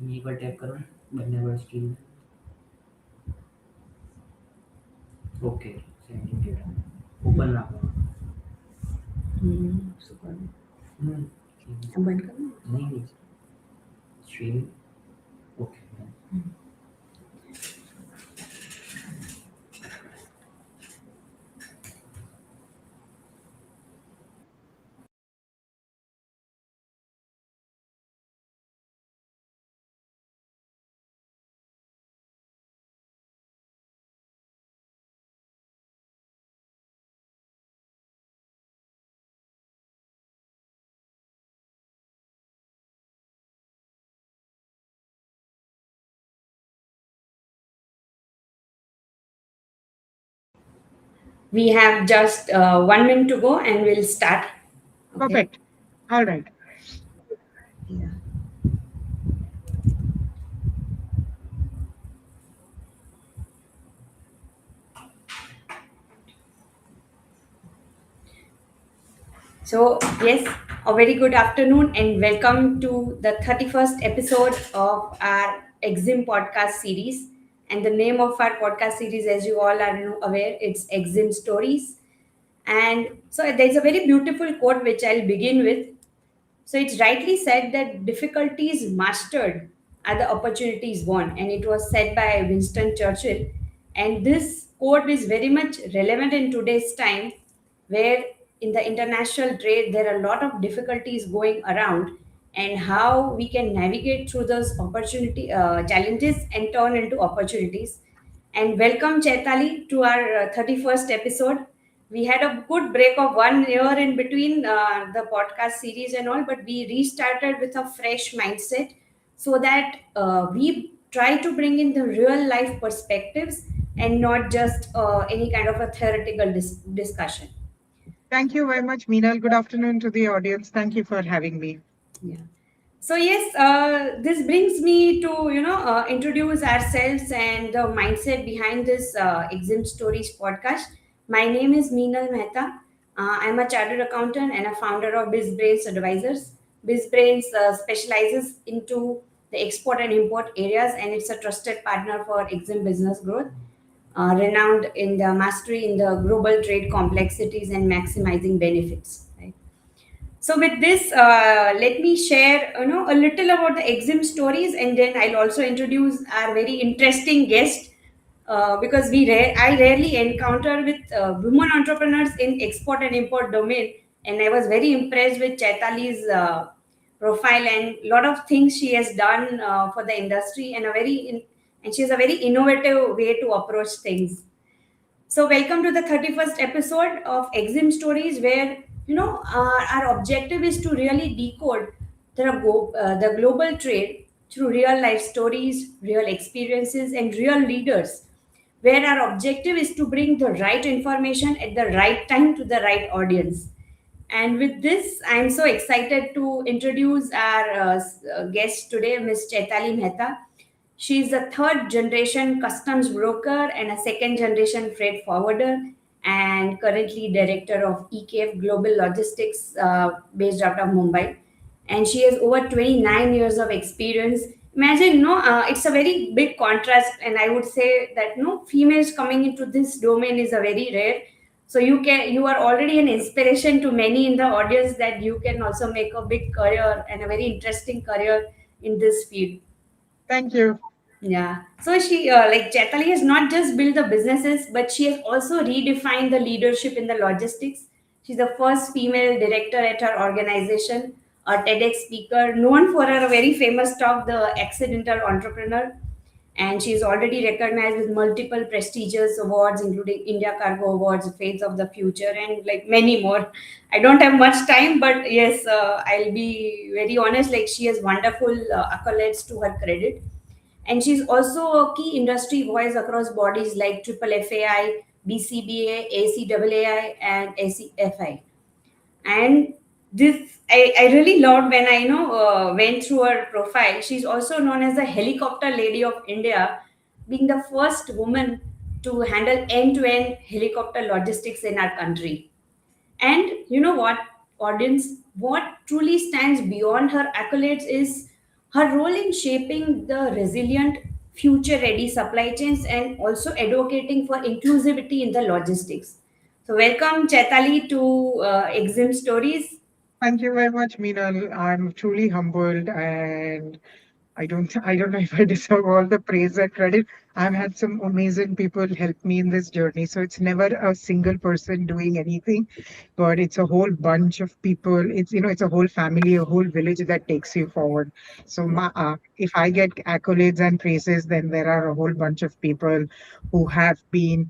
यहीं पर टैप करो बनने वाला screen okay sending data open ना करो सुपर अब बंद करो नहीं stream okay We have just 1 minute to go and we'll start. Okay. Perfect. All right. Yeah. So, yes, a very good afternoon and welcome to the 31st episode of our EXIM podcast series. And the name of our podcast series, as you all are aware, it's EXIM Stories. And so there's a very beautiful quote which I'll begin with. So it's rightly said that difficulties mastered are the opportunities won, and it was said by Winston Churchill. And this quote is very much relevant in today's time, where in the international trade there are a lot of difficulties going around, and how we can navigate through those opportunity challenges and turn into opportunities. And welcome Chaitaly to our 31st episode. We had a good break of 1 year in between the podcast series and all, but we restarted with a fresh mindset so that we try to bring in the real life perspectives and not just any kind of a theoretical discussion. Thank you very much, Meenal. Good afternoon to the audience. Thank you for having me. Yeah. So yes, this brings me to introduce ourselves and the mindset behind this EXIM Stories podcast. My name is Meenal Mehta. I'm a chartered accountant and a founder of Bizbrains Advisors. Bizbrains specializes into the export and import areas, and it's a trusted partner for EXIM business growth, renowned in the mastery in the global trade complexities and maximizing benefits. Right? So with this, let me share a little about the EXIM stories, and then I'll also introduce our very interesting guest because I rarely encounter with women entrepreneurs in export and import domain, and I was very impressed with Chaitaly's profile and a lot of things she has done for the industry, and and she has a very innovative way to approach things. So, welcome to the 31st episode of EXIM Stories, where our objective is to really decode the global trade through real life stories, real experiences, and real leaders. Where our objective is to bring the right information at the right time to the right audience. And with this, I'm so excited to introduce our guest today, Ms. Chaitaly Mehta. She is a third generation customs broker and a second generation freight forwarder, and currently director of EFK Global Logistics based out of Mumbai. And she has over 29 years of experience. Imagine, no, it's a very big contrast, and I would say that no females coming into this domain is a very rare. So you are already an inspiration to many in the audience that you can also make a big career and a very interesting career in this field. Thank you. Yeah. So she, like Chaitaly has not just built the businesses, but she has also redefined the leadership in the logistics. She's the first female director at her organization, a TEDx speaker, known for her very famous talk, The Accidental Entrepreneur. And she is already recognized with multiple prestigious awards, including India Cargo Awards, Fates of the Future, and like many more. I don't have much time, but yes, I'll be very honest. Like she has wonderful accolades to her credit, and she's also a key industry voice across bodies like 𝗧𝗡𝗃𝗃I, BCBA, ACAAI, and ACFI. And this I really loved when I went through her profile. She's also known as the helicopter lady of India, being the first woman to handle end-to-end helicopter logistics in our country. And you know what, audience, what truly stands beyond her accolades is her role in shaping the resilient, future ready supply chains and also advocating for inclusivity in the logistics. So, welcome Chaitaly to EXIM Stories. Thank you very much, Meenal. I'm truly humbled, and I don't know if I deserve all the praise and credit. I've had some amazing people help me in this journey. So it's never a single person doing anything, but it's a whole bunch of people. It's a whole family, a whole village that takes you forward. So if I get accolades and praises, then there are a whole bunch of people who have been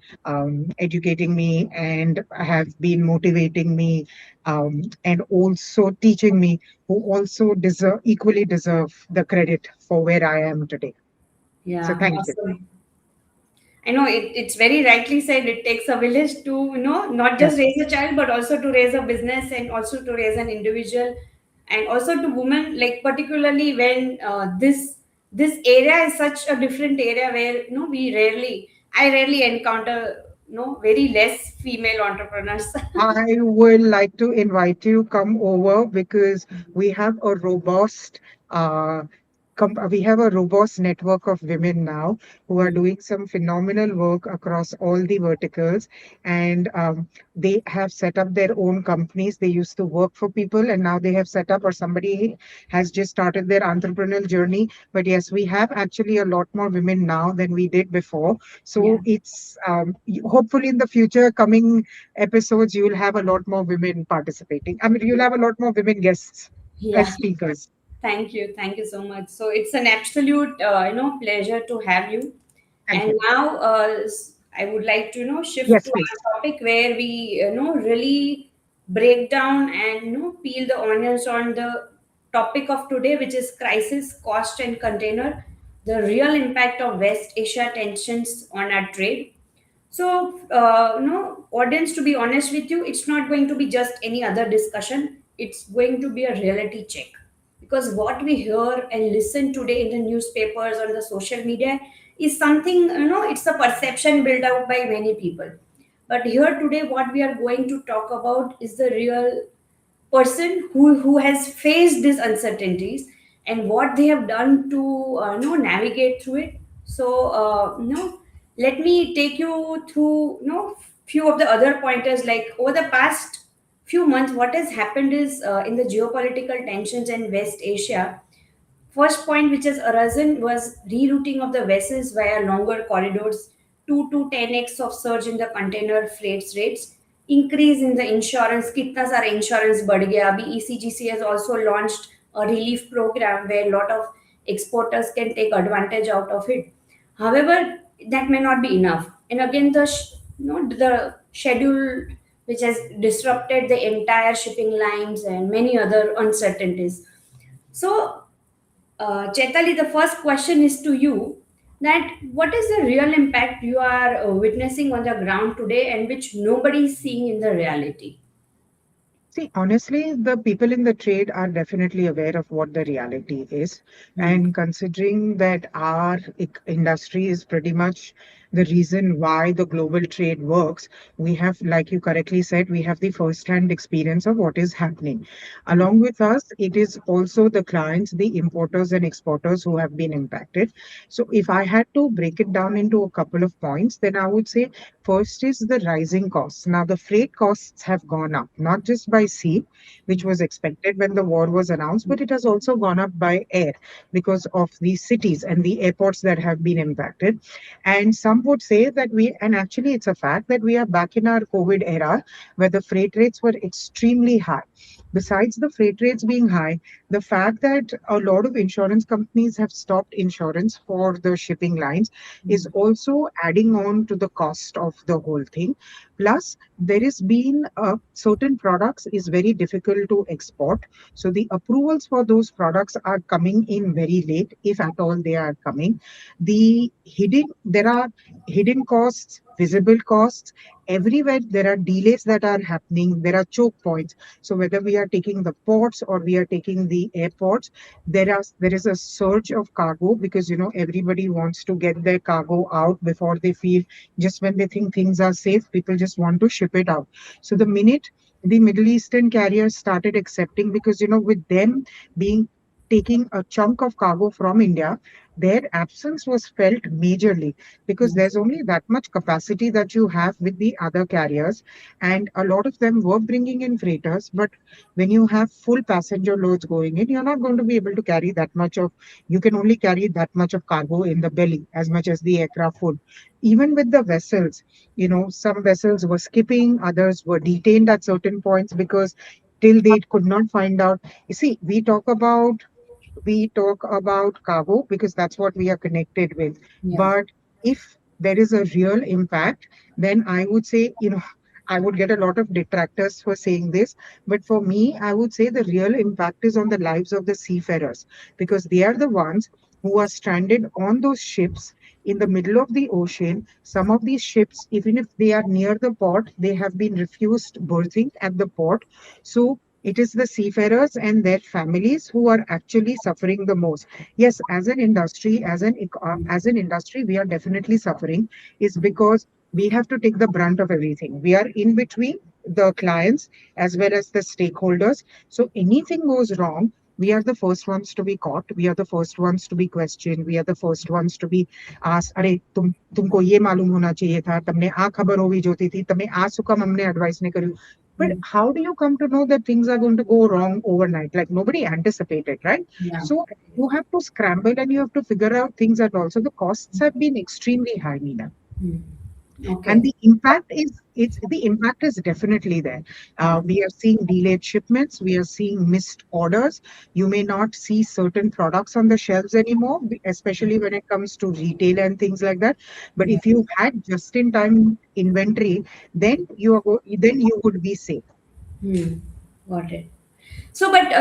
educating me and have been motivating me, and also teaching me, who also equally deserve the credit for where I am today. So Yeah, thank you. awesome. I know it's very rightly said. It takes a village to, not Yeah. just raise a child, but also to raise a business and also to raise an individual, and also to women. Like particularly when this area is such a different area where I rarely encounter very less female entrepreneurs. I would like to invite you come over because we have a robust uh, we have a robust network of women now who are doing some phenomenal work across all the verticals, and they have set up their own companies. They used to work for people, and now they have set up, or somebody has just started their entrepreneurial journey. But yes, we have actually a lot more women now than we did before. Yeah, So it's hopefully in the future coming episodes, you will have a lot more women participating. I mean, you'll have a lot more women guests yeah. as speakers. Thank you so much. So it's an absolute pleasure to have you. Thank And you. now I would like to shift Yes, to please. our topic where we really break down and peel the onions on the topic of today, which is crisis, cost, and container, the real impact of West Asia tensions on our trade. So, audience, to be honest with you, it's not going to be just any other discussion. It's going to be a reality check. Because what we hear and listen today in the newspapers, on the social media, is something, it's a perception built out by many people. But here today, what we are going to talk about is the real person who has faced these uncertainties and what they have done to navigate through it. So let me take you through few of the other pointers. Like over the past few months, what has happened is in the geopolitical tensions in West Asia. First point which has arisen was rerouting of the vessels via longer corridors, 2 to 10x of surge in the container freight rates, increase in the insurance, kitna sara insurance बढ़ गया. अभी ECGC has also launched a relief program where a lot of exporters can take advantage out of it. However, that may not be enough. And again, the schedule which has disrupted the entire shipping lines and many other uncertainties. So Chaitali, the first question is to you that what is the real impact you are witnessing on the ground today and which nobody is seeing in the reality? See, honestly, the people in the trade are definitely aware of what the reality is. Hmm. And considering that our industry is pretty much the reason why the global trade works, we have, like you correctly said, we have the first-hand experience of what is happening. Hmm. Along with us, it is also the clients, the importers and exporters who have been impacted. So if I had to break it down into a couple of points, then I would say first is the rising costs. Now, the freight costs have gone up, not just by sea, which was expected when the war was announced, but it has also gone up by air because of the cities and the airports that have been impacted. And some would say that and actually it's a fact that we are back in our COVID era where the freight rates were extremely high. Besides the freight rates being high, the fact that a lot of insurance companies have stopped insurance for the shipping lines is also adding on to the cost of the whole thing. Plus, there has been certain products is very difficult to export. So the approvals for those products are coming in very late, if at all they are coming. There are hidden costs, visible costs. Everywhere there are delays that are happening. There are choke points. So whether we are taking the ports or we are taking the airports, there is a surge of cargo because everybody wants to get their cargo out before they feel, just when they think things are safe, people just want to ship it out. So the minute the Middle Eastern carriers started accepting, because with them being taking a chunk of cargo from India, their absence was felt majorly because there's only that much capacity that you have with the other carriers. And a lot of them were bringing in freighters. But when you have full passenger loads going in, you're not going to be able to carry that much of, you can only carry that much of cargo in the belly, as much as the aircraft would. Even with the vessels, some vessels were skipping, others were detained at certain points because till they could not find out. You see, we talk about cargo because that's what we are connected with. Yeah. But if there is a real impact, then I would say, I would get a lot of detractors for saying this. But for me, I would say the real impact is on the lives of the seafarers because they are the ones who are stranded on those ships in the middle of the ocean. Some of these ships, even if they are near the port, they have been refused berthing at the port. So it is the seafarers and their families who are actually suffering the most. Yes, as an industry, as an industry, we are definitely suffering, is because we have to take the brunt of everything. We are in between the clients as well as the stakeholders. So anything goes wrong, we are the first ones to be caught. We are the first ones to be questioned. We are the first ones to be asked, अरे तुमको ये मालूम होना चाहिए था, तुमने आ खबर होवी जोती थी, तुमने आ सुकम हमने एडवाइस नहीं करी. But how do you come to know that things are going to go wrong overnight? Like nobody anticipated, right? Yeah. So you have to scramble and you have to figure out things, and also the costs have been extremely high, Meena. Okay. And the impact is definitely there. We are seeing delayed shipments. We are seeing missed orders. You may not see certain products on the shelves anymore, especially when it comes to retail and things like that. But if you had just-in-time inventory, then you would be safe. Got it. So, but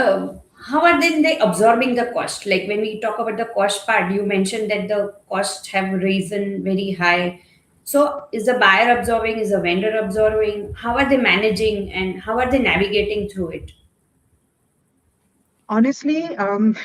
how are then they absorbing the cost? Like when we talk about the cost part, you mentioned that the costs have risen very high. So, is the buyer absorbing? Is the vendor absorbing? How are they managing and how are they navigating through it? Honestly,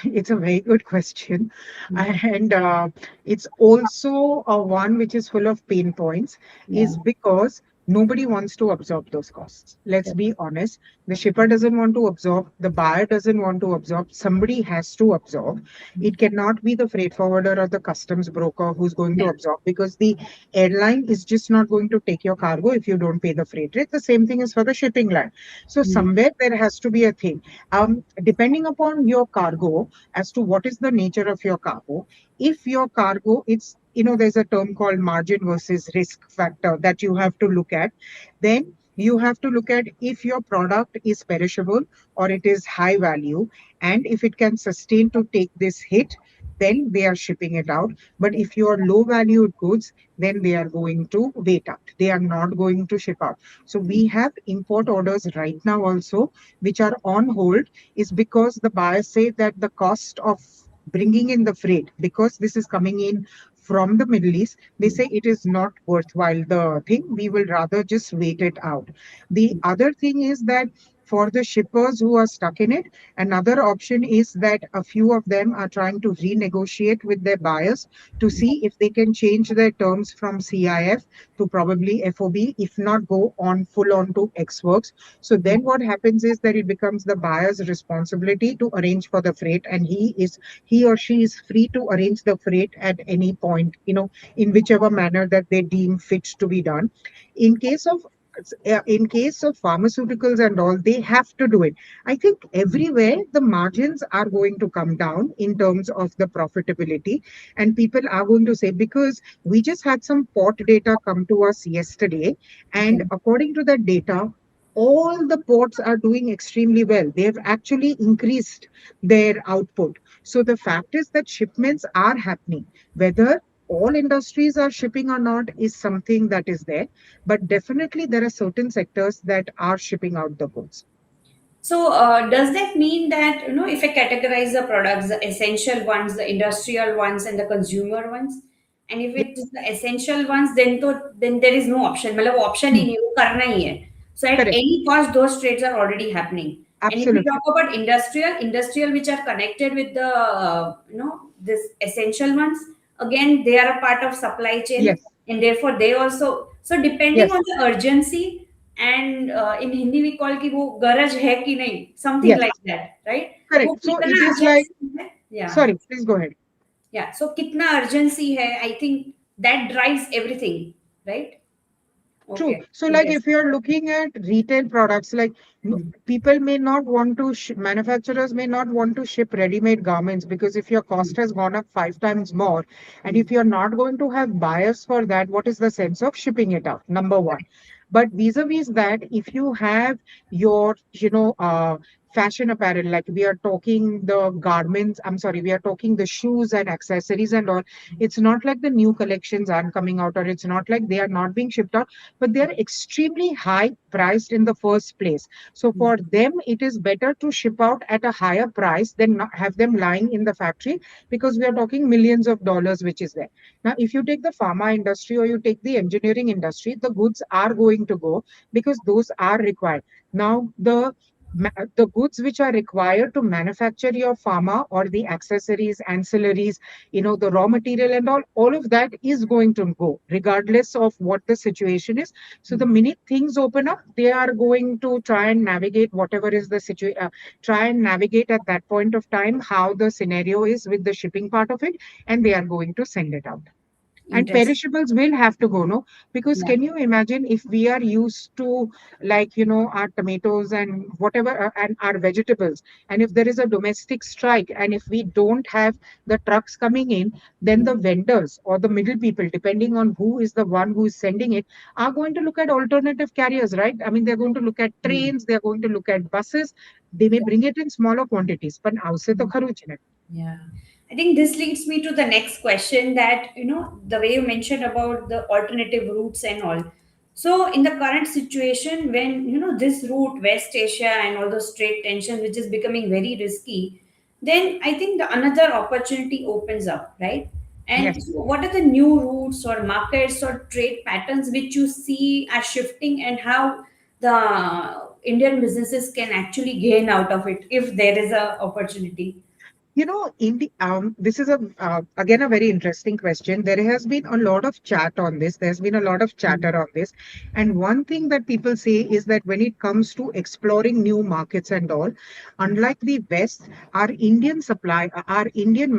it's a very good question. And it's also one which is full of pain points, Yeah. is because nobody wants to absorb those costs. Let's be honest. The shipper doesn't want to absorb, the buyer doesn't want to absorb, somebody has to absorb. It cannot be the freight forwarder or the customs broker who's going to Yeah. absorb, because the airline is just not going to take your cargo if you don't pay the freight rate. The same thing is for the shipping line. So somewhere there has to be a thing. Depending upon your cargo, as to what is the nature of your cargo, if your cargo, there's a term called margin versus risk factor that you have to look at. Then you have to look at if your product is perishable or it is high value, and if it can sustain to take this hit, then they are shipping it out. But if you are low valued goods, then they are going to wait out. They are not going to ship out. So we have import orders right now also, which are on hold, is because the buyers say that the cost of bringing in the freight, because this is coming in from the Middle East, they say it is not worthwhile the thing. We will rather just wait it out. The other thing is that for the shippers who are stuck in it, another option is that a few of them are trying to renegotiate with their buyers to see if they can change their terms from CIF to probably FOB, if not go on full on to Ex Works. So then what happens is that it becomes the buyer's responsibility to arrange for the freight, and he or she is free to arrange the freight at any point, in whichever manner that they deem fit to be done. In case of pharmaceuticals and all, they have to do it. I think everywhere the margins are going to come down in terms of the profitability, and people are going to say, because we just had some port data come to us yesterday, and according to that data, all the ports are doing extremely well. They have actually increased their output. So the fact is that shipments are happening. Whether all industries are shipping or not is something that is there. But definitely there are certain sectors that are shipping out the goods. So, does that mean that, if I categorize the products, the essential ones, the industrial ones, and the consumer ones, and if it is the essential ones, then there is no option. मतलब option ही Hmm. नहीं, वो करना ही है. So, at Correct. any cost, those trades are already happening. And if we Absolutely. talk about industrial which are connected with the, this essential ones, again, they are a part of supply chain, Yes. and therefore they also. So, depending Yes. on the urgency, and in Hindi we call कि वो गरज है कि नहीं, something Yes. like that, right? वो Correct. So it कितना is like, urgency है? Yeah. sorry, please go ahead. Yeah. So कितना urgency है? I think that drives everything, right? True. Okay. So, like if Interesting. you're looking at retail products, like Mm. people may not want to, manufacturers may not want to ship ready-made garments because if your cost has gone up 5 times more, and if Mm. you're not going to have buyers for that, what is the sense of shipping it out? Number one. But vis-a-vis that, if you have your, fashion apparel, like we are talking the garments, I'm sorry, we are talking the shoes and accessories and all, it's not like the new collections aren't coming out, or it's not like they are not being shipped out, but they're extremely high priced in the first place. So Mm. for them, it is better to ship out at a higher price than not have them lying in the factory, because we are talking millions of dollars, which is there. Now, if you take the pharma industry or you take the engineering industry, the goods are going to go because those are required. Now, the goods which are required to manufacture your pharma, or the accessories, ancillaries, the raw material and all of that is going to go regardless of what the situation is. So the minute things open up, they are going to try and navigate whatever is the situation, try and navigate at that point of time how the scenario is with the shipping part of it, and they are going to send it out. And Interesting. perishables will have to go, no? Because Yeah. can you imagine if we are used to, like, our tomatoes and whatever, and our vegetables, and if there is a domestic strike, and if we don't have the trucks coming in, then Mm. the vendors or the middle people, depending on who is the one who is sending it, are going to look at alternative carriers, right? I mean, they're going to look at Mm. trains, they're going to look at buses. They may Yeah. bring it in smaller quantities, but outse to Mm. kharuch hai. Yeah. I think this leads me to the next question that, the way you mentioned about the alternative routes and all. So, in the current situation, when, this route, West Asia and all those trade tensions, which is becoming very risky, then I think the another opportunity opens up, right? And Yes. so what are the new routes or markets or trade patterns which you see are shifting, and how the Indian businesses can actually gain out of it if there is a opportunity? In the this is a again a very interesting question. There has been a lot of chat on this. There's been a lot of chatter on this, and one thing that people say is that when it comes to exploring new markets and all, unlike the West, our Indian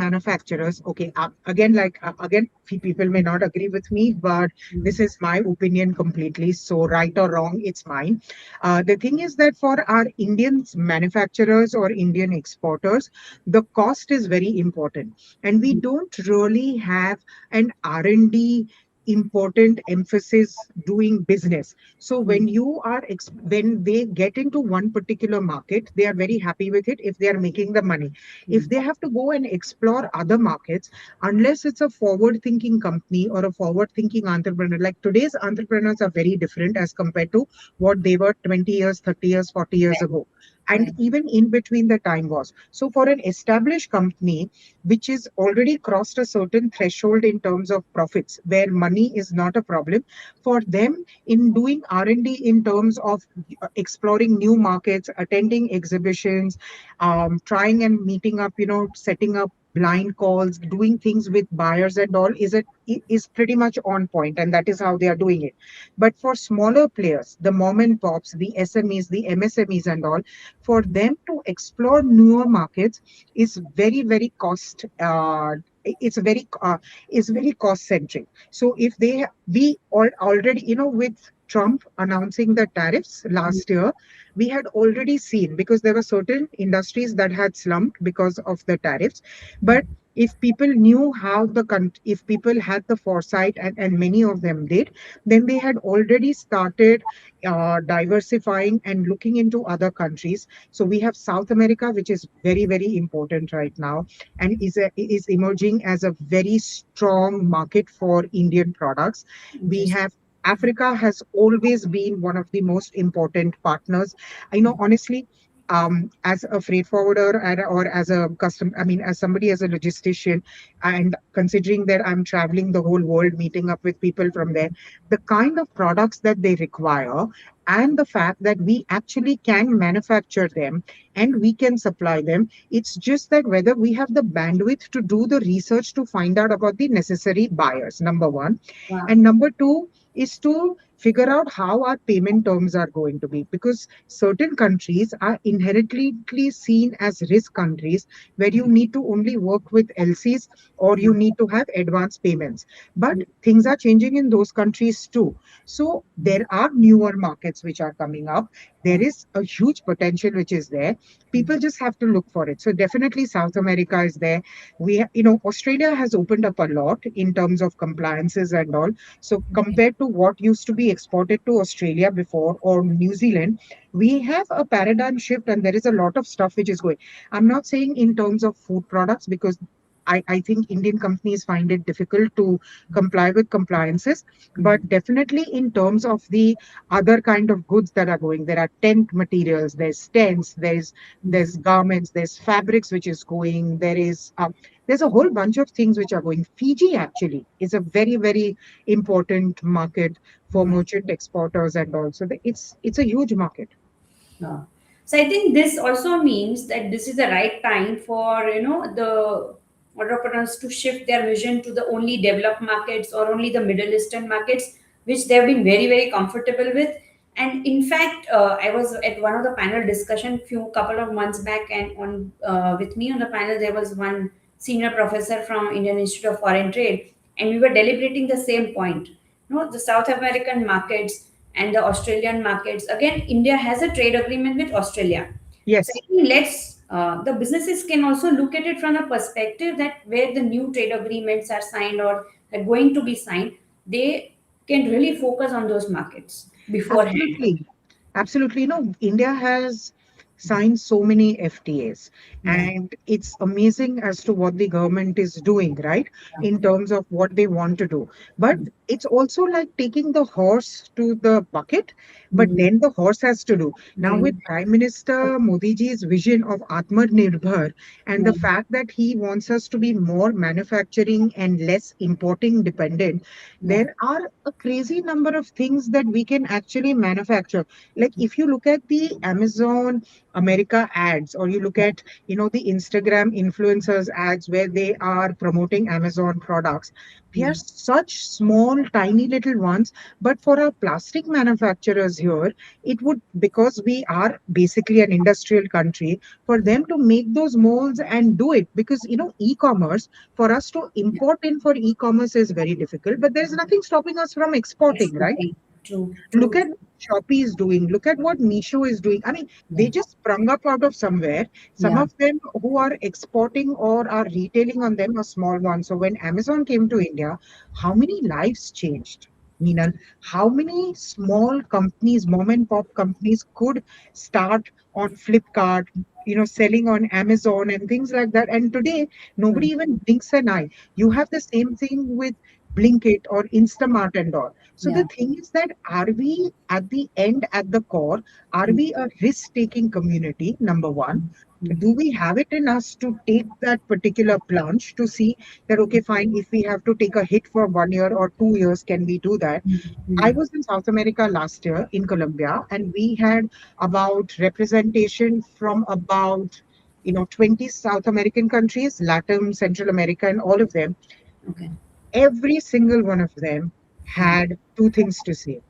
manufacturers. Okay, again, again, people may not agree with me, but this is my opinion completely. So right or wrong, it's mine. The thing is that for our Indian manufacturers or Indian exporters, the cost is very important, and we don't really have an R&D important emphasis doing business. So when when they get into one particular market, they are very happy with it if they are making the money. If they have to go and explore other markets, unless it's a forward thinking company or a forward thinking entrepreneur, like today's entrepreneurs are very different as compared to what they were 20 years, 30 years, 40 years Right. ago, and Right. even in between the time was. So for an established company which is already crossed a certain threshold in terms of profits, where money is not a problem, for them in doing R&D in terms of exploring new markets, attending exhibitions, trying and meeting up, setting up blind calls, doing things with buyers and all is pretty much on point, and that is how they are doing it. But for smaller players, the mom and pops, the SMEs, the MSMEs and all, for them to explore newer markets is very, very it's very cost centric. So if we already, with Trump announcing the tariffs last year, we had already seen, because there were certain industries that had slumped because of the tariffs. But if people knew how if people had the foresight, and many of them did, then they had already started diversifying and looking into other countries. So we have South America, which is very, very important right now, and is emerging as a very strong market for Indian products. We Interesting. have Africa has always been one of the most important partners. I know, honestly, as a freight forwarder, or as a as somebody, as a logistician and considering that I'm traveling the whole world, meeting up with people from there, the kind of products that they require, and the fact that we actually can manufacture them and we can supply them. It's just that whether we have the bandwidth to do the research to find out about the necessary buyers, number one. Wow. And number two is to figure out how our payment terms are going to be, because certain countries are inherently seen as risk countries where you need to only work with LCs or you need to have advance payments. But things are changing in those countries too. So there are newer markets which are coming up. There is a huge potential which is there. People just have to look for it. So definitely South America is there. Australia has opened up a lot in terms of compliances and all. So compared to what used to be exported to Australia before or New Zealand, we have a paradigm shift and there is a lot of stuff which is going. I'm not saying in terms of food products, because I think Indian companies find it difficult to comply with compliances, but definitely in terms of the other kind of goods that are going, there are tent materials, there's tents, there's garments, there's fabrics which is going, there's a whole bunch of things which are going. Fiji actually is a very, very important market for merchant exporters, and also it's a huge market. Yeah. So I think this also means that this is the right time for the entrepreneurs to shift their vision to the only developed markets or only the Middle Eastern markets, which they've been very, very comfortable with. And in fact, I was at one of the panel discussion couple of months back, and on with me on the panel there was one senior professor from Indian Institute of Foreign Trade, and we were deliberating the same point. The South American markets and the Australian markets. Again, India has a trade agreement with Australia. So I Yes. think the businesses can also look at it from a perspective that where the new trade agreements are signed or are going to be signed, they can really focus on those markets beforehand. Absolutely. Absolutely. India has signed so many FTAs, Yeah. and it's amazing as to what the government is doing, right? In terms of what they want to do. But it's also like taking the horse to the bucket, but Mm. then the horse has to do. Now, with Mm. Prime Minister Modi ji's vision of Atmanirbhar and the Yeah. fact that he wants us to be more manufacturing and less importing dependent, Yeah. there are a crazy number of things that we can actually manufacture. Like if you look at the Amazon America ads, or you look at the Instagram influencers ads where they are promoting Amazon products, they are Mm. such small tiny little ones. But for our plastic manufacturers here, it would, because we are basically an industrial country, for them to make those molds and do it, because e-commerce, for us to import in for e-commerce is very difficult, but there's nothing stopping us from exporting, right? Exporting. True. Look True. at what Shopee is doing. Look at what Meesho is doing. I mean, Yeah. they just sprung up out of somewhere. Some Yeah. of them who are exporting or are retailing on them are small ones. So when Amazon came to India, how many lives changed? Meenal, how many small companies, mom and pop companies could start on Flipkart, selling on Amazon and things like that. And today, nobody Mm. even blinks an eye. You have the same thing with Blinkit or Instamart and all. So the Yeah. thing is that, are we at the end, at the core, are Mm. we a risk-taking community? Number one. Mm. Do we have it in us to take that particular plunge to see that, okay, fine, if we have to take a hit for 1 year or 2 years, can we do that? I Mm. was in South America last year in Colombia, and we had about representation from about 20 South American countries, Latin, Central America, and all of them. Okay. Every single one of them Mm. had two things to say.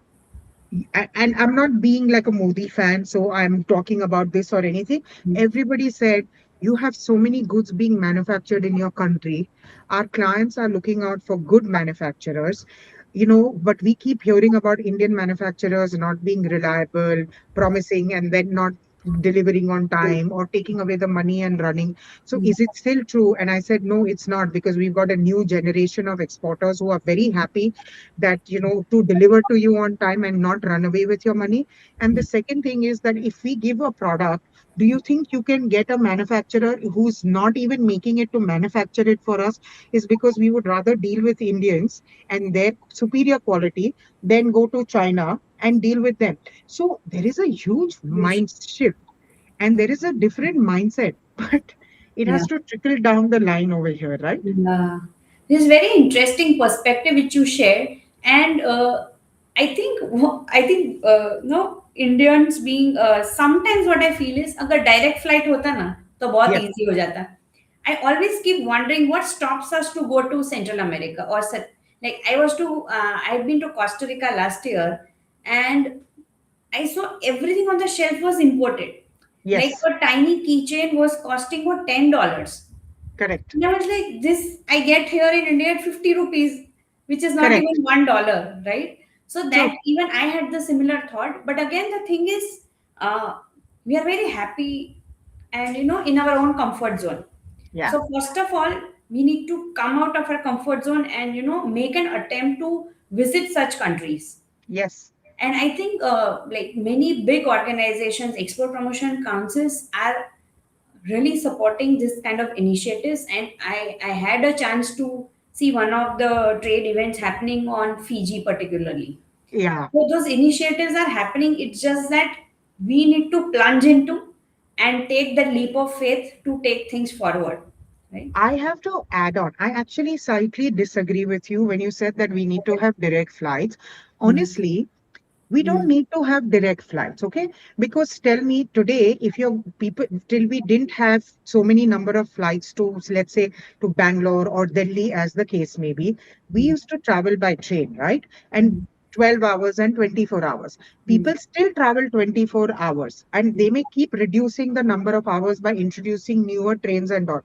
And I'm not being like a Modi fan, so I'm talking about this or anything. Mm. Everybody said, you have so many goods being manufactured in your country. Our clients are looking out for good manufacturers, but we keep hearing about Indian manufacturers not being reliable, promising, and then not delivering on time or taking away the money and running. So Mm. is it still true? And I said, no, it's not, because we've got a new generation of exporters who are very happy that to deliver to you on time and not run away with your money. And the second thing is that if we give a product, do you think you can get a manufacturer who's not even making it to manufacture it for us? Is because we would rather deal with Indians and their superior quality than go to China and deal with them. So there is a huge Huge. mind shift and there is a different mindset, but it Yeah. has to trickle down the line over here, right? Yeah. This is very interesting perspective which you shared, and no Indians being sometimes what I feel is अगर direct flight होता ना तो बहुत Yes, easy हो जाता. I always keep wondering what stops us to go to Central America or like I've been to Costa Rica last year, and I saw everything on the shelf was imported. Like yes, a tiny keychain was costing for $10. correct, And I was like, this I get here in India at 50 rupees, which is not correct, even $1, right? So true. that even I had the similar thought. But again, the thing is, we are very happy and in our own comfort zone. Yeah, So first of all, we need to come out of our comfort zone and make an attempt to visit such countries. yes, And I think like many big organizations, export promotion councils are really supporting this kind of initiatives. And I had a chance to see one of the trade events happening on Fiji particularly. yeah. So those initiatives are happening. It's just that we need to plunge into and take that leap of faith to take things forward, right? I have to add on. I actually slightly disagree with you when you said that we need to have direct flights. Mm. Honestly, we don't Mm. need to have direct flights, okay? Because tell me today, if your people, till we didn't have so many number of flights to, let's say, to Bangalore or Delhi, as the case may be, we Mm. used to travel by train, right? And Mm. 12 hours and 24 hours. Mm. People still travel 24 hours, and they may keep reducing the number of hours by introducing newer trains and all.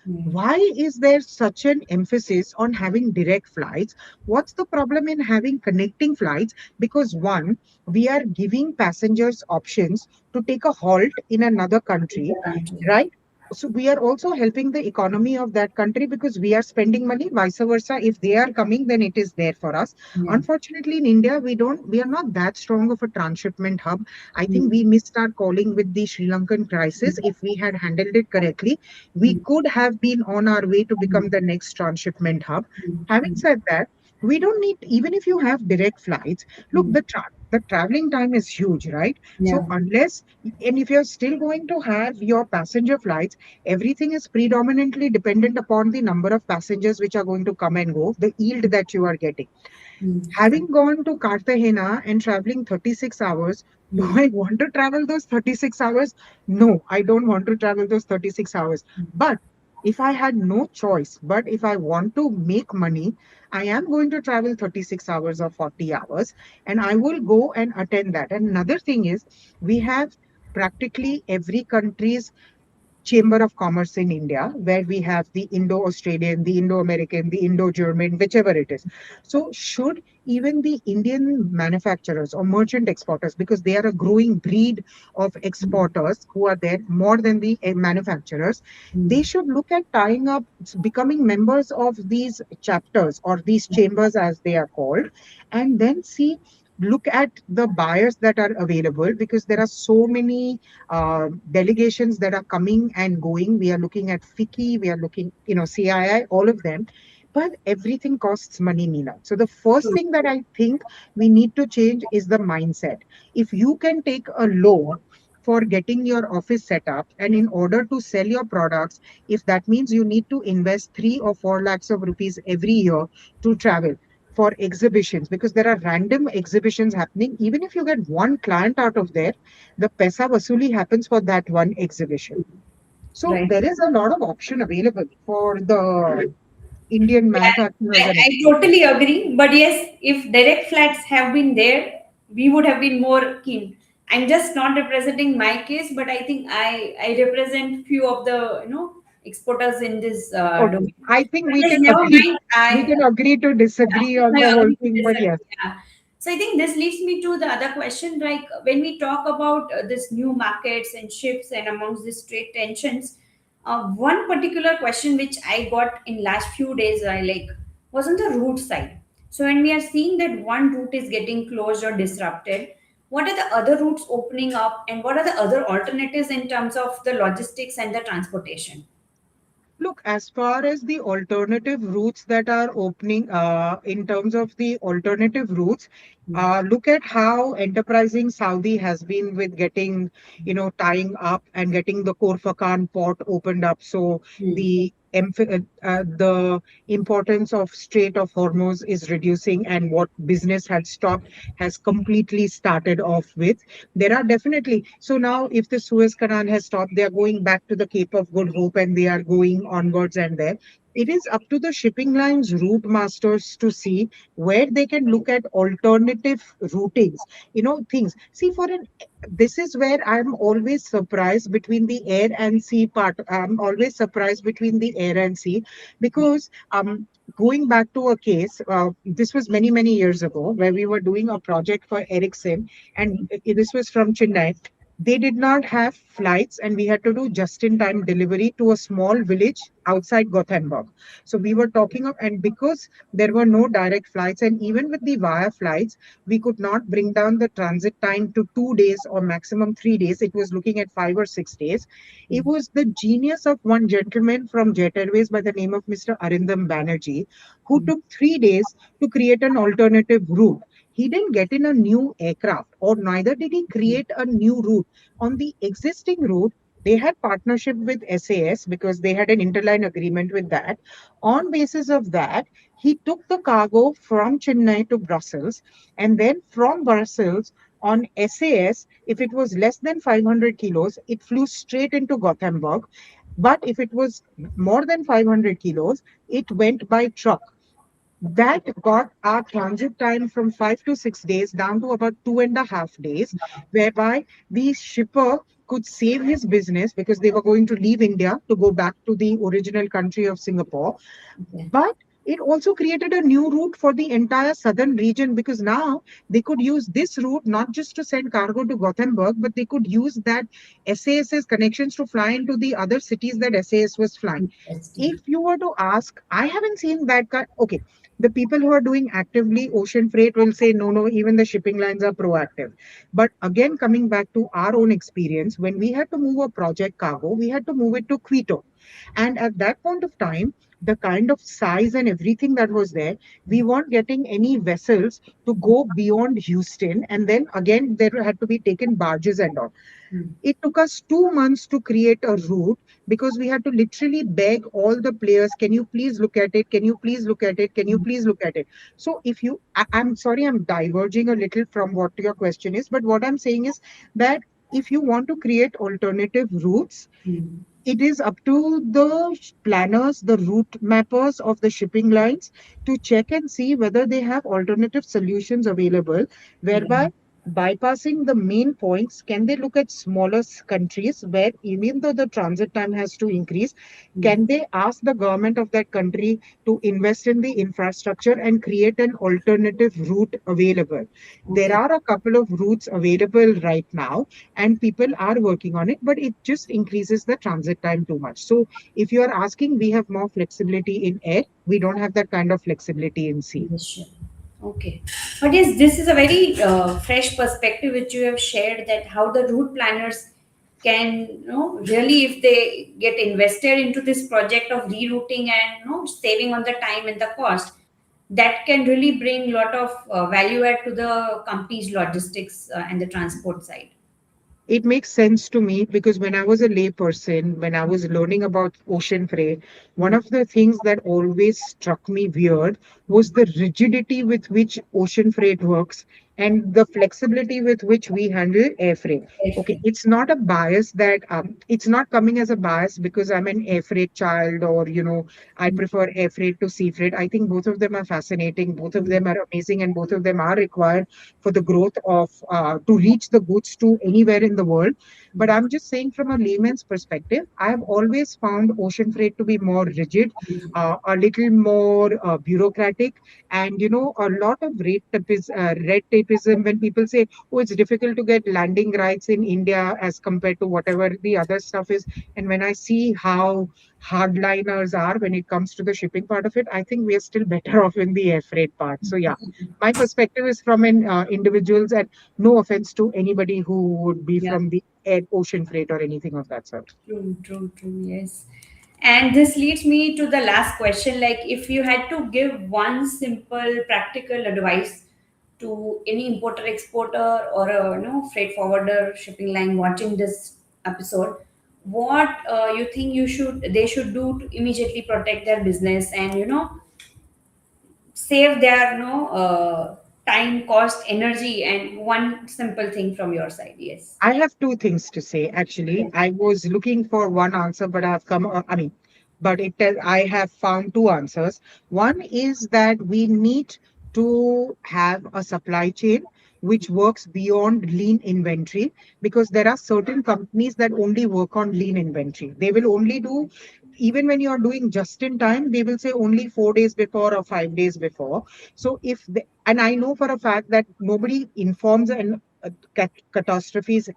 Mm. Why is there such an emphasis on having direct flights? What's the problem in having connecting flights? Because one, we are giving passengers options to take a halt in another In country, the country. right? So we are also helping the economy of that country because we are spending money, vice versa. If they are coming, then it is there for us. Yeah. Unfortunately, in India, we are not that strong of a transshipment hub. I think Mm. we missed our calling with the Sri Lankan crisis. If we had handled it correctly, we Mm. could have been on our way to Mm. become the next transshipment hub. Mm. Having Mm. said that, we don't need, even if you have direct flights, look, Mm. the traveling time is huge, right? So Yeah. unless, and if you're still going to have your passenger flights, everything is predominantly dependent upon the number of passengers which are going to come and go, the yield that you are getting. Mm. Having gone to Cartagena and traveling 36 hours, do Mm. I want to travel those 36 hours? No, I don't want to travel those 36 hours. But if I had no choice, but if I want to make money, I am going to travel 36 hours or 40 hours, and I will go and attend that. And another thing is, we have practically every country's Chamber of Commerce in India, where we have the Indo-Australian, the Indo-American, the Indo-German, whichever it is. So should even the Indian manufacturers or merchant exporters, because they are a growing breed of Mm. exporters who are there more than the manufacturers, they Mm. should look at tying up, becoming members of these chapters or these chambers as they are called, and then see, look at the buyers that are available, because there are so many delegations that are coming and going. We are looking at FICCI, we are looking, CII, all of them. But everything costs money, Meena. So the first True. thing that I think we need to change is the mindset. If you can take a loan for getting your office set up, and in order to sell your products, if that means you need to invest 3 or 4 lakhs of rupees every year to travel for exhibitions, because there are random exhibitions happening, even if you get one client out of there, the paisa vasuli happens for that one exhibition. So Right. there is a lot of option available for the Indian Yeah, manufacturers and I exporters. totally agree. But yes, if direct flights have been there, we would have been more keen. I'm just not representing my case, but I think I represent few of the exporters in this Okay, domain. I think But yes, never mind. we can agree to disagree on I the whole agree to thing, but disagree. yes. Yeah. So I think this leads me to the other question. Like when we talk about this new markets and shifts and amongst these trade tensions, one particular question which I got in last few days, I like was on the route side. So when we are seeing that one route is getting closed or disrupted, what are the other routes opening up, and what are the other alternatives in terms of the logistics and the transportation? Look, as far as the alternative routes that are opening, in terms of the alternative routes, look at how enterprising Saudi has been with getting, tying up and getting the Khor Fakkan port opened up. So Hmm. the the importance of Strait of Hormuz is reducing, and what business had stopped has completely started off with. There are definitely, so now if the Suez Canal has stopped, they are going back to the Cape of Good Hope and they are going onwards and there. It is up to the shipping lines route masters to see where they can look at alternative routings, things. See, this is where I'm always surprised between the air and sea part. I'm always surprised between the air and sea because going back to a case, this was many, many years ago where we were doing a project for EXIM, and this was from Chennai. They did not have flights, and we had to do just in time delivery to a small village outside Gothenburg. So we were talking of, and because there were no direct flights, and even with the via flights, we could not bring down the transit time to 2 days or maximum 3 days. It was looking at 5 or 6 days. It was the genius of one gentleman from Jet Airways by the name of Mr. Arindam Banerjee, who took 3 days to create an alternative route. He didn't get in a new aircraft, or neither did he create a new route. On the existing route, they had partnership with SAS because they had an interline agreement with that. On basis of that, he took the cargo from Chennai to Brussels, and then from Brussels on SAS, if it was less than 500 kilos, it flew straight into Gothenburg. But if it was more than 500 kilos, it went by truck. That got our transit time from 5 to 6 days down to about 2.5 days, whereby the shipper could save his business because they were going to leave India to go back to the original country of Singapore. Okay. But it also created a new route for the entire southern region because now they could use this route not just to send cargo to Gothenburg, but they could use that SAS's connections to fly into the other cities that SAS was flying. Interesting. If you were to ask, I haven't seen that kind. Okay, the people who are doing actively ocean freight will say, no, no, even the shipping lines are proactive. But again, coming back to our own experience, when we had to move a project cargo, we had to move it to Quito. And at that point of time, the kind of size and everything that was there, we weren't getting any vessels to go beyond Houston. And then again, there had to be taken barges and all. It took us 2 months to create a route because we had to literally beg all the players, can you please look at it? Can you please look at it? Can you please look at it? So if you, I'm sorry, I'm diverging a little from what your question is, but what I'm saying is that if you want to create alternative routes, it is up to the planners, the route mappers of the shipping lines to check and see whether they have alternative solutions available, whereby bypassing the main points, can they look at smaller countries where even though the transit time has to increase, can they ask the government of that country to invest in the infrastructure and create an alternative route available? There Okay. are a couple of routes available right now and people are working on it, but it just increases the transit time too much. So if you are asking, we have more flexibility in air. We don't have that kind of flexibility in sea. Yes, sure. Okay. But yes, this is a very fresh perspective which you have shared, that how the route planners can, really, if they get invested into this project of rerouting and, saving on the time and the cost, that can really bring a lot of value add to the company's logistics and the transport side. It makes sense to me because when I was a layperson, when I was learning about ocean freight, one of the things that always struck me weird was the rigidity with which ocean freight works and the flexibility with which we handle air freight. Okay, Definitely. it's not a bias that it's not coming as a bias because I'm an air freight child or I prefer air freight to sea freight. I think both of them are fascinating, both of them are amazing, and both of them are required for the growth of to reach the goods to anywhere in the world. But I'm just saying from a layman's perspective, I have always found ocean freight to be more rigid, a little more bureaucratic, and a lot of red tapeism. When people say, "Oh, it's difficult to get landing rights in India as compared to whatever the other stuff is," and when I see how hardliners are when it comes to the shipping part of it, I think we are still better off in the air freight part. So yeah, my perspective is from an individuals, and no offense to anybody who would be Yeah. from the air ocean freight or anything of that sort. True, true, true. Yes. And this leads me to the last question. Like, if you had to give one simple, practical advice to any importer, exporter, or a freight forwarder shipping line watching this episode, what you think they should do to immediately protect their business and save their time, cost, energy, and one simple thing from your side. Yes. I have two things to say. Actually, I was looking for one answer, but I've come. I mean, but I have found two answers. One is that we need to have a supply chain which works beyond lean inventory, because there are certain companies that only work on lean inventory. They will only do, even when you are doing just in time, they will say only 4 days before or 5 days before. So and I know for a fact that nobody informs, and catastrophes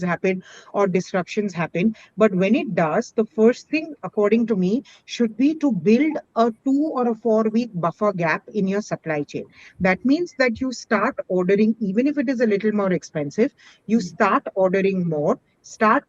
happen or disruptions happen. But when it does, the first thing, according to me, should be to build a 2 or 4 week buffer gap in your supply chain. That means that you start ordering, even if it is a little more expensive, you start ordering more, start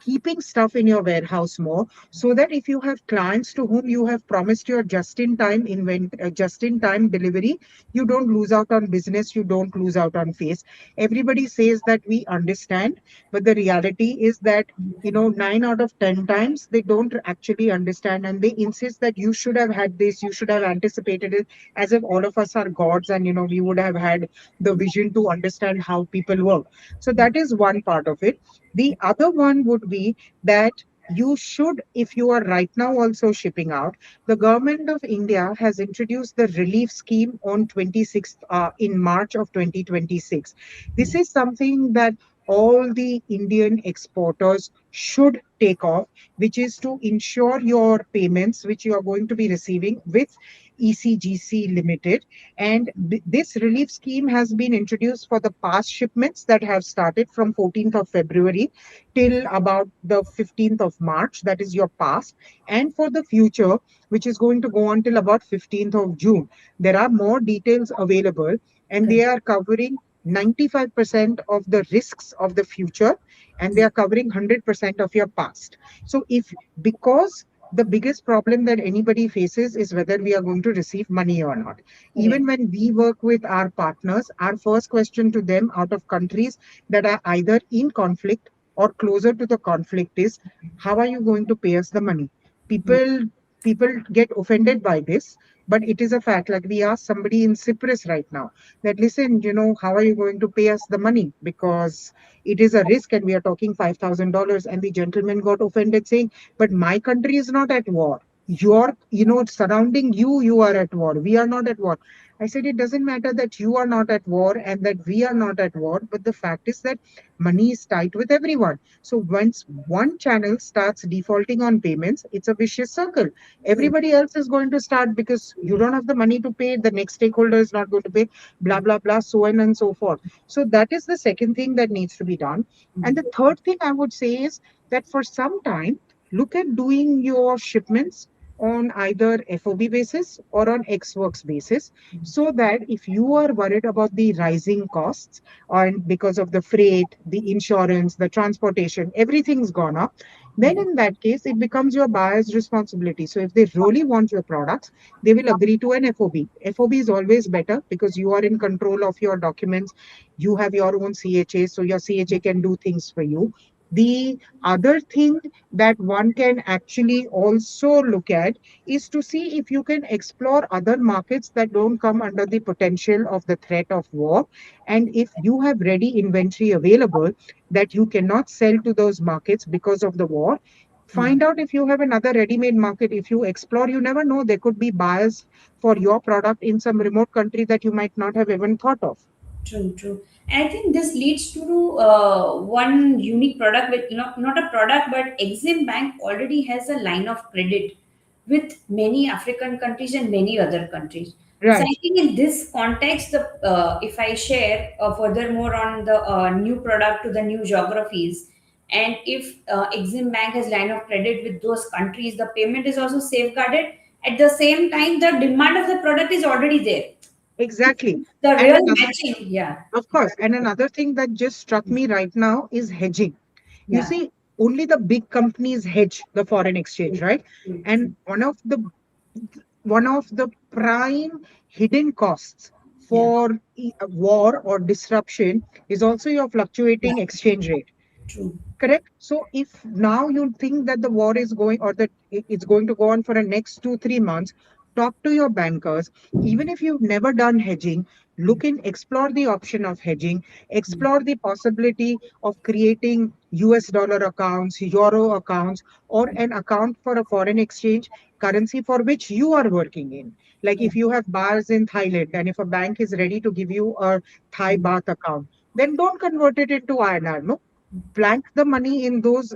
keeping stuff in your warehouse more, so that if you have clients to whom you have promised your just in time delivery, you don't lose out on business, you don't lose out on face. Everybody says that we understand, but the reality is that 9 out of 10 times they don't actually understand, and they insist that you should have had this, you should have anticipated it, as if all of us are gods, and we would have had the vision to understand how people work. So that is one part of it. The other one would be that you should, if you are right now also shipping out, the government of India has introduced the relief scheme on 26th, in March of 2026. This is something that all the Indian exporters should take off, which is to ensure your payments, which you are going to be receiving with ECGC Limited. And this relief scheme has been introduced for the past shipments that have started from 14th of February till about the 15th of March, that is your past, and for the future, which is going to go on till about 15th of June. There are more details available, and they are covering 95% of the risks of the future, and they are covering 100% of your past. So because the biggest problem that anybody faces is whether we are going to receive money or not. Even Correct. when we work with our partners, our first question to them out of countries that are either in conflict or closer to the conflict is, how are you going to pay us the money? People people get offended by this, but it is a fact. Like, we asked somebody in Cyprus right now that, listen, how are you going to pay us the money? Because it is a risk, and we are talking $5,000. And the gentleman got offended, saying, but my country is not at war. Surrounding you, you are at war. We are not at war. I said, it doesn't matter that you are not at war and that we are not at war, but the fact is that money is tight with everyone. So once one channel starts defaulting on payments, it's a vicious circle. Everybody else is going to start, because you don't have the money to pay, the next stakeholder is not going to pay, blah, blah, blah, so on and so forth. So that is the second thing that needs to be done. And the third thing I would say is that for some time, look at doing your shipments on either FOB basis or on ex-works basis, so that if you are worried about the rising costs, and because of the freight, the insurance, the transportation, everything's gone up, then in that case, it becomes your buyer's responsibility. So if they really want your products, they will agree to an FOB. FOB is always better because you are in control of your documents. You have your own CHA, so your CHA can do things for you. The other thing that one can actually also look at is to see if you can explore other markets that don't come under the potential of the threat of war. And if you have ready inventory available that you cannot sell to those markets because of the war, find out if you have another ready-made market. If you explore, you never know, there could be buyers for your product in some remote country that you might not have even thought of. True, true. And I think this leads to one unique product with, not a product, but Exim Bank already has a line of credit with many African countries and many other countries. So I Right. think in this context, if I share furthermore on the new product to the new geographies, and if Exim Bank has line of credit with those countries, the payment is also safeguarded. At the same time, the demand of the product is already there. Exactly. The And real another, matching, yeah, of course, and another thing that just struck me right now is hedging. You yeah. see, only the big companies hedge the foreign exchange, True, right? true, And true. one of the prime hidden costs Yeah, for war or disruption is also your fluctuating exchange rate. True. Correct. So if now you think that the war is going or that it's going to go on for the next 2 3 months, talk to your bankers. Even if you've never done hedging, look in, explore the option of hedging, Mm. explore the possibility of creating US dollar accounts, euro accounts, or an account for a foreign exchange currency for which you are working in. Like Yeah. if you have bars in Thailand and if a bank is ready to give you a Thai Mm. baht account, then don't convert it into INR. No, blank the money in those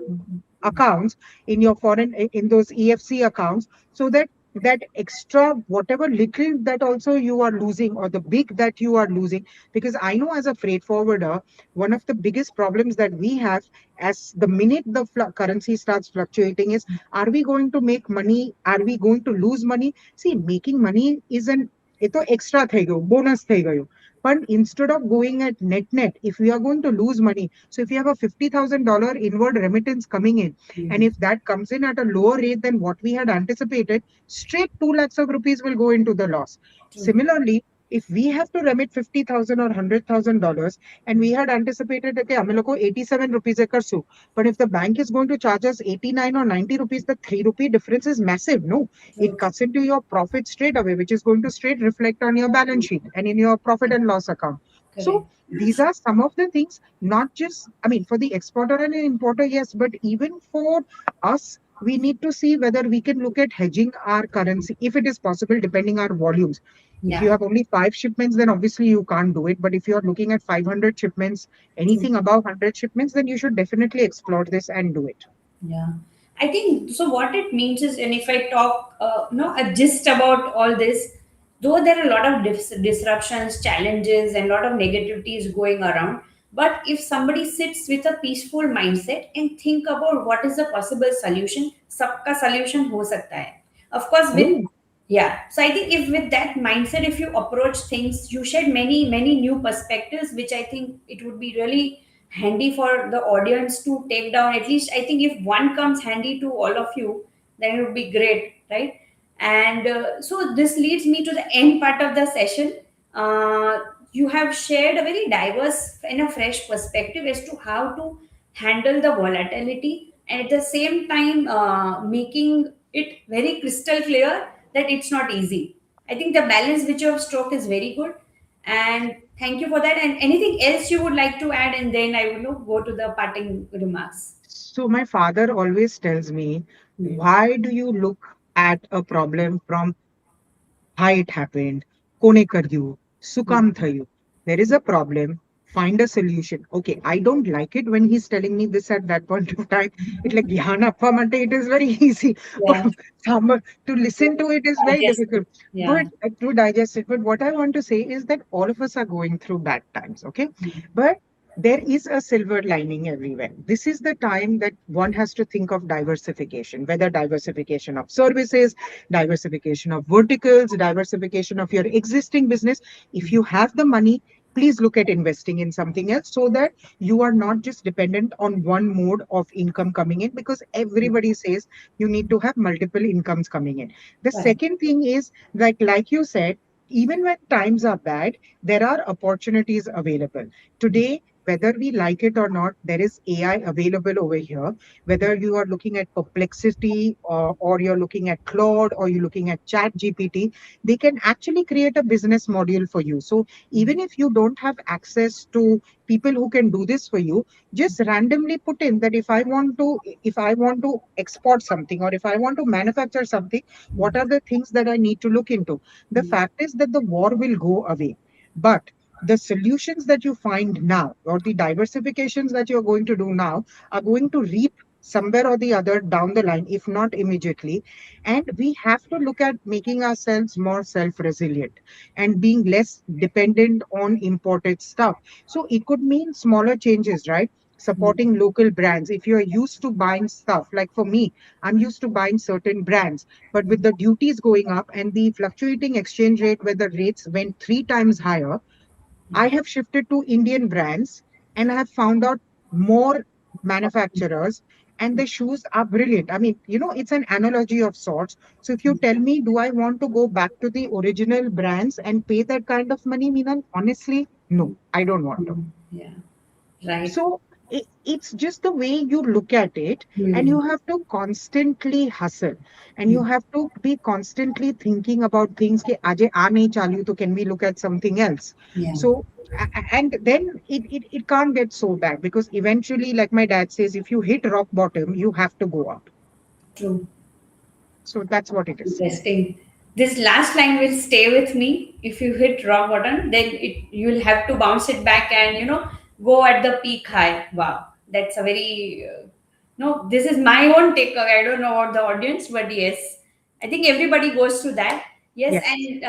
accounts, in your foreign, in those EFC accounts, so that that extra whatever little that also you are losing or the big that you are losing. Because I know as a freight forwarder, one of the biggest problems that we have, as the minute the currency starts fluctuating, is are we going to make money, are we going to lose money? See, making money is an, એ તો extra થઈ ગયું, bonus થઈ ગયું. But instead of going at net, if we are going to lose money, so if you have a $50,000 inward remittance coming in, and Mhm. if that comes in at a lower rate than what we had anticipated, straight 2 lakhs of rupees will go into the loss. True. Similarly, if we have to remit 50,000 or $100,000 and we had anticipated that hame loko 87 rupees e karsu, but if the bank is going to charge us 89 or 90 rupees, the 3 rupee difference is massive. No, it True. cuts into your profit straight away, which is going to straight reflect on your balance sheet and in your profit and loss account. So Correct. these are some of the things, not just, I mean, for the exporter and an importer, yes, but even for us, we need to see whether we can look at hedging our currency if it is possible, depending on volumes. If you Yeah. have only 5 shipments, then obviously you can't do it. But if you're looking at 500 shipments, True. anything above 100 shipments, then you should definitely explore this and do it. Yeah, I think so. What it means is, and if I talk, no, a gist about all this, though there are a lot of disruptions, challenges, and a lot of negativities going around, but if somebody sits with a peaceful mindset and think about what is the possible solution, सबका solution हो सकता है. Of course, with Oh, yeah. So I think if with that mindset, if you approach things, you shed many new perspectives, which I think it would be really handy for the audience to take down. At least I think if one comes handy to all of you, then it would be great, right? And so this leads me to the end part of the session. uh, you have shared a very diverse and a fresh perspective as to how to handle the volatility, and at the same time making it very crystal clear that it's not easy. I think the balance which you have struck is very good, and thank you for that. And anything else you would like to add, and then I will go to the parting remarks. so my father always tells me, Hmm. why do you look at a problem from how it happened, કોને કર્યું, શું Hmm. કામ થયું? There is a problem, find a solution. Okay, I don't like it when he's telling me this at that point of time. It's like dhyan appa mante, it is very easy. Yeah. To listen to it is very Digest it. difficult. But Yeah. to digest it. But what I want to say is that all of us are going through bad times, okay? Hmm. But there is a silver lining everywhere. This is the time that one has to think of diversification, whether diversification of services, diversification of verticals, diversification of your existing business. If you have the money, please look at investing in something else so that you are not just dependent on one mode of income coming in, because everybody says you need to have multiple incomes coming in. The Correct. second thing is that, like you said, even when times are bad, there are opportunities available. Today, whether we like it or not, there is AI available over here. Whether you are looking at Perplexity, or you're looking at Claude, or you're looking at Chat GPT, they can actually create a business module for you. So even if you don't have access to people who can do this for you, just randomly put in that if I want to export something, or if I want to manufacture something, what are the things that I need to look into? The Hmm. fact is that the war will go away. But the solutions that you find now, or the diversifications that you're going to do now, are going to reap somewhere or the other down the line, if not immediately. And we have to look at making ourselves more self resilient and being less dependent on imported stuff. So it could mean smaller changes, right? Hmm. Supporting local brands. If you're used to buying stuff, like for me, I'm used to buying certain brands, but with the duties going up and the fluctuating exchange rate, where the rates went 3 times higher, I have shifted to Indian brands and I have found out more manufacturers, and the shoes are brilliant. I mean, it's an analogy of sorts. So if you tell me, do I want to go back to the original brands and pay that kind of money, Minan? Honestly, no, I don't want to. Yeah. Right. So it's just the way you look at it, and Hmm. you have to constantly hustle, and you Hmm. have to be constantly thinking about things ki, "Aaj aa nahi chalu, to can we look at something else?" Yeah. So and then it can't get so bad, because eventually, like my dad says, if you hit rock bottom, you have to go up. True. So that's what it is. Interesting. This last line will stay with me. If you hit rock bottom, then you'll have to bounce it back and go at the peak high. Wow, that's a very no. This is my own takeaway. I don't know about the audience, but yes, I think everybody goes through that. Yes, Yes. and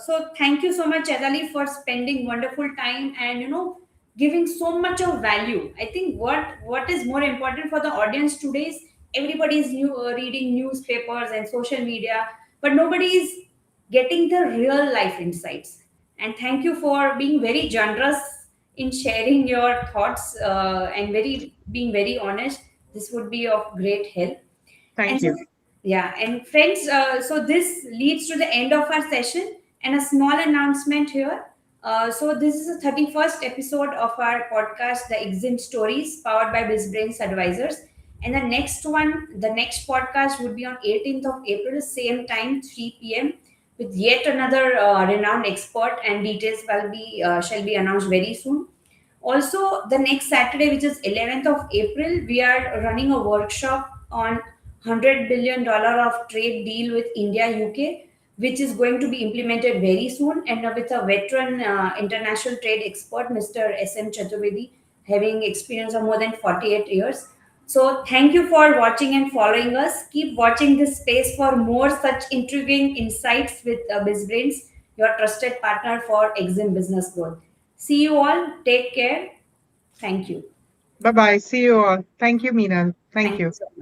so thank you so much, Chaitaly, for spending wonderful time and giving so much of value. I think what is more important for the audience today is everybody is reading newspapers and social media, but nobody is getting the real life insights. And thank you for being very generous in sharing your thoughts and very being very honest. This would be of great help. And Thank so, you. yeah, and friends, so this leads to the end of our session and a small announcement here. So, this is the 31st episode of our podcast, The EXIM Stories, powered by Bizbrains Advisors. And the next podcast would be on 18th of April, same time, 3 p.m., with yet another renowned expert, and details shall be announced very soon. Also, the next Saturday, which is 11th of April, we are running a workshop on $100 billion of trade deal with India UK, which is going to be implemented very soon, and with a veteran international trade expert, Mr. 𝗧𝗏𝗀𝗃, having experience of more than 48 years. So, thank you for watching and following us. Keep watching this space for more such intriguing insights with BizBrains, your trusted partner for EXIM business growth. See you all. Take care. Thank you. Bye bye. See you all. Thank you, Meenal. Thank Thank you you. so much.